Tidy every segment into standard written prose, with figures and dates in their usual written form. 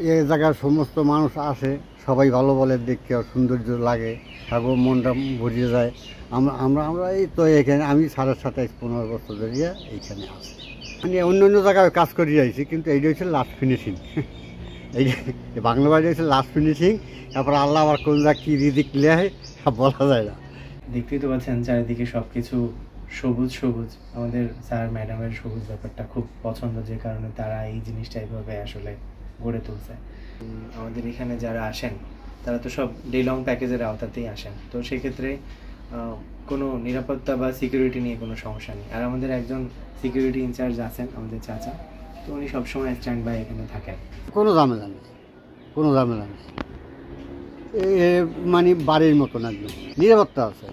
এই জায়গার সমস্ত মানুষ আসে, সবাই ভালো বলে, দেখতে সৌন্দর্য লাগে, তারপর মনটা ভরিয়ে যায়। আমরা এই তো এখানে আমি 27-28-15 বছর ধরিয়া এইখানে আছি। মানে অন্য অন্য জায়গায় কাজ করে যাইছি, কিন্তু এইটা হচ্ছে লাস্ট ফিনিশিং। এই বাংলা বাড়ি হচ্ছে লাস্ট ফিনিশিং। তারপর আল্লাহ আবার কোন জায়গা কী রিজিক লেয় সব বলা যায় না। দেখতেই তো পাচ্ছেন চারিদিকে সব কিছু সবুজ সবুজ। আমাদের স্যার ম্যাডামের সবুজ ব্যাপারটা খুব পছন্দ, যে কারণে তারা এই জিনিসটা এইভাবে আসলে গড়ে তুলছে। আমাদের এখানে যারা আসেন তারা তো সব ডে লং প্যাকেজের আওতাতেই আসেন, তো সেক্ষেত্রে কোনো নিরাপত্তা বা সিকিউরিটি নিয়ে কোনো সমস্যা নেই। আর আমাদের একজন সিকিউরিটি ইনচার্জ আছেন, আমাদের চাচা, তো উনি সবসময় স্ট্যান্ড বাই এখানে থাকেন। কোনো ঝামেলা নেই, কোনো ঝামেলা নেই। মানে বাড়ির মতন একদম নিরাপত্তা আছে,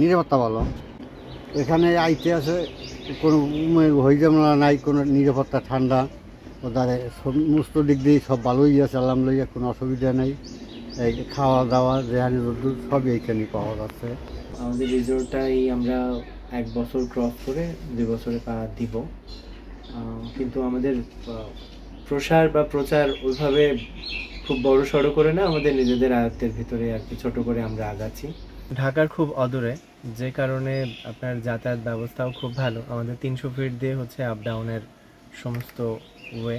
নিরাপত্তা ভালো। এখানে আইতে আছে কোনো হইঝামেলা নাই, কোনো নিরাপত্তা ঠান্ডা। ওদারে সমস্ত দিক দিয়ে সব ভালোই আছে, আলহামদুলিল্লাহ, কোনো অসুবিধা নেই। এই খাওয়া দাওয়া রেহানি রোদ্দুর সবই এইখানে পাওয়া যাচ্ছে। আমাদের রিসোর্টটাই আমরা 1 বছর ক্রস করে 2 বছরে পা দিব, কিন্তু আমাদের প্রসার বা প্রচার ওইভাবে খুব বড় সড়ো করে না, আমাদের নিজেদের আয়ত্তের ভিতরে আর কি ছোট করে আমরা আগাচ্ছি। ঢাকার খুব অদূরে, যে কারণে আপনার যাতায়াত ব্যবস্থাও খুব ভালো। আমাদের 300 ফিট দিয়ে হচ্ছে আপ ডাউনের সমস্ত ওয়ে।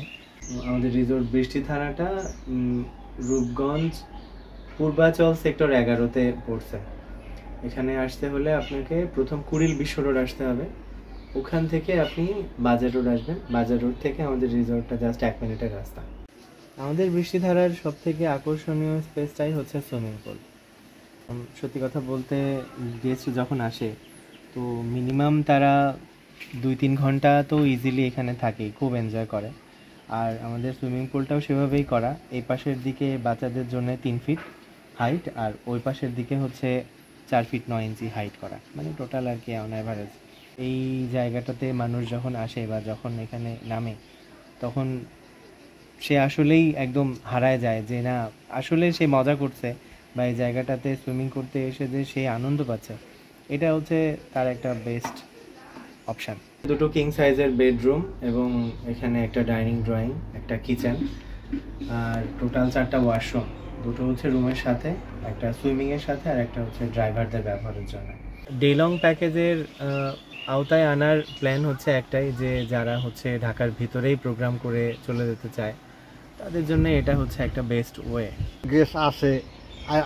আমাদের রিসোর্ট বৃষ্টি থানাটা রূপগঞ্জ পূর্বাচল সেক্টর 11-তে পড়ছে। এখানে আসতে হলে আপনাকে প্রথম কুড়িল বিশ্ব রোড আসতে হবে, ওখান থেকে আপনি বাজার রোড আসবেন। বাজার রোড থেকে আমাদের রিসোর্টটা জাস্ট 1 মিনিটের রাস্তা। আমাদের বৃষ্টিধারার সব থেকে আকর্ষণীয় স্পেসটাই হচ্ছে সুইমিং পুল। সত্যি কথা বলতে, গেস্ট যখন আসে তো মিনিমাম তারা 2-3 ঘন্টা তো ইজিলি এখানে থাকেই, খুব এনজয় করে। আর আমাদের সুইমিং পুলটাও সেভাবেই করা। এই পাশের দিকে বাচ্চাদের জন্য 3 ফিট হাইট, আর ওই পাশের দিকে হচ্ছে 4 ফিট 9 ইঞ্চি হাইট করা, মানে টোটাল আর কি অন অ্যাভারেজ। এই জায়গাটাতে মানুষ যখন আসে বা যখন এখানে নামে, তখন সে আসলেই একদম হারায় যায় যে না, আসলে সে মজা করছে বা এই জায়গাটাতে সুইমিং করতে এসে যে সে আনন্দ পাচ্ছে, এটা হচ্ছে তার একটা বেস্ট অপশান। 2টো কিং সাইজের বেডরুম এবং এখানে একটা ডাইনিং ড্রয়িং, একটা কিচেন, আর টোটাল 4টা ওয়াশরুম। 2টো হচ্ছে রুমের সাথে, একটা সুইমিংয়ের সাথে, আর একটা হচ্ছে ড্রাইভারদের ব্যবহারের জন্য। ডে লং প্যাকেজের আওতায় আনার প্ল্যান হচ্ছে একটাই, যে যারা হচ্ছে ঢাকার ভিতরেই প্রোগ্রাম করে চলে যেতে চায় তাদের জন্য এটা হচ্ছে একটা বেস্ট ওয়ে। গেস্ট আসে,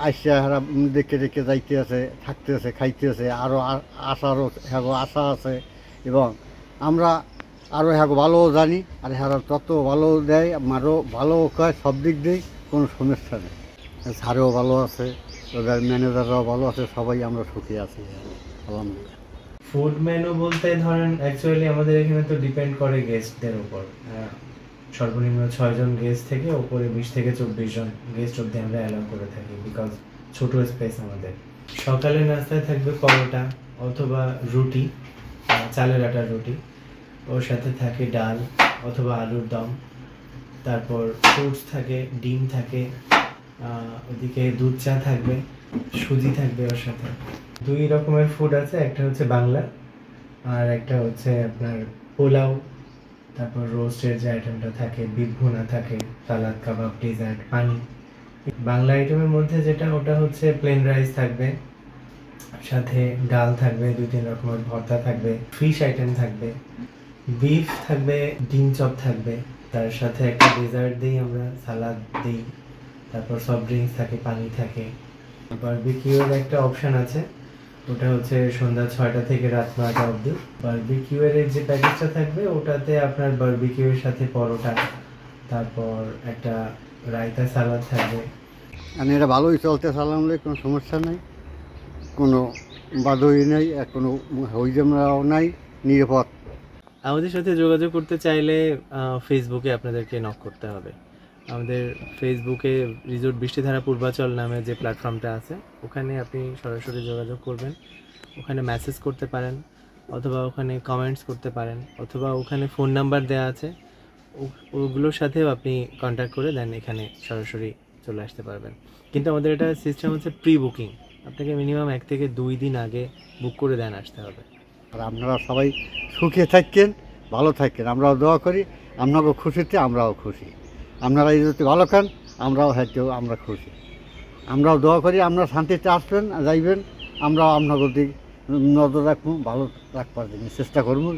আসে হারা দেখে দেখে যাইতে আছে, থাকতে আছে, খাইতে আছে, আরও আসারও হ্যাগো আশা আছে। এবং আমরা আরও হ্যাগো ভালোও জানি, আর হ্যাঁ তত ভালো দেয়, আরও ভালো কয়, সব দিক দিয়েই কোনো সমস্যা নেই। স্যারেও ভালো আছে, ওদের ম্যানেজাররাও ভালো আছে, সবাই আমরা সুখী আছি আলহামদুলিল্লাহ। ফুড মেনু বলতে ধরেন অ্যাকচুয়ালি আমাদের এখানে তো ডিপেন্ড করে গেস্টদের উপর। সর্বনিম্ন 6 জন গেস্ট থেকে ওপরে 20 থেকে 24 জন গেস্ট অবধি আমরা অ্যালাউ করে থাকি, বিকজ ছোট স্পেস আমাদের। সকালে নাস্তায় থাকবে পরোটা অথবা রুটি, চালের আটার রুটি, ওর সাথে থাকে ডাল অথবা আলুর দম, তারপর ফ্রুটস থাকে, ডিম থাকে, ওদিকে দুধ চা থাকবে, সুজি থাকবে ওর সাথে। 2 রকমের ফুড আছে, একটা হচ্ছে বাংলা আর একটা হচ্ছে আপনার পোলাও, তারপর রোস্টের যে আইটেমটা থাকে, বিফ ভুনা থাকে, সালাদ, কাবাব, ডেজার্ট, পানি। বাংলা আইটেমের মধ্যে যেটা, ওটা হচ্ছে প্লেন রাইস থাকবে, সাথে ডাল থাকবে, 2-3 রকমের ভর্তা থাকবে, ফিশ আইটেম থাকবে, বিফ থাকবে, ডিম চপ থাকবে, তার সাথে একটা ডেজার্ট দিই আমরা, সালাদ দিই, তারপর সফট ড্রিঙ্কস থাকে, পানি থাকে। বারবিকিউর একটা অপশন আছে, ওটা হচ্ছে সন্ধ্যা 6টা থেকে রাত 9টা অবধি। বারবিকিউয়ের যে প্যাকেজটা থাকবে, ওটাতে আপনার বারবিকিউয়ের সাথে পরোটা, তারপর একটা রায়তা সালাদ থাকবে। আর এটা ভালোই চলতে সালামলে, কোনো সমস্যা নেই, কোনো বাধই নেই, আর কোনো হইঝামেলাও নাই, নিরাপদ। আমাদের সাথে যোগাযোগ করতে চাইলে ফেসবুকে আপনাদেরকে নক করতে হবে। আমাদের ফেসবুকে রিসোর্ট বৃষ্টিধারা পূর্বাচল নামে যে প্ল্যাটফর্মটা আছে, ওখানে আপনি সরাসরি যোগাযোগ করবেন, ওখানে মেসেজ করতে পারেন, অথবা ওখানে কমেন্টস করতে পারেন, অথবা ওখানে ফোন নাম্বার দেওয়া আছে, ওগুলোর সাথেও আপনি কন্ট্যাক্ট করে দেন এখানে সরাসরি চলে আসতে পারবেন। কিন্তু আমাদের এটা সিস্টেম হচ্ছে প্রি বুকিং, আপনাকে মিনিমাম 1 থেকে 2 দিন আগে বুক করে দেন আসতে হবে। আর আপনারা সবাই সুখে থাকেন, ভালো থাকেন, আমরাও দোয়া করি, আপনাকেও খুশিতে আমরাও খুশি। আপনারা যদি ভালো খান আমরাও হয়তো আমরা খুশি, আমরাও দোয়া করি আপনারা শান্তিতে আসবেন যাইবেন, আমরাও আপনার প্রতি নজর রাখবো, ভালো রাখবার জন্য চেষ্টা করবো।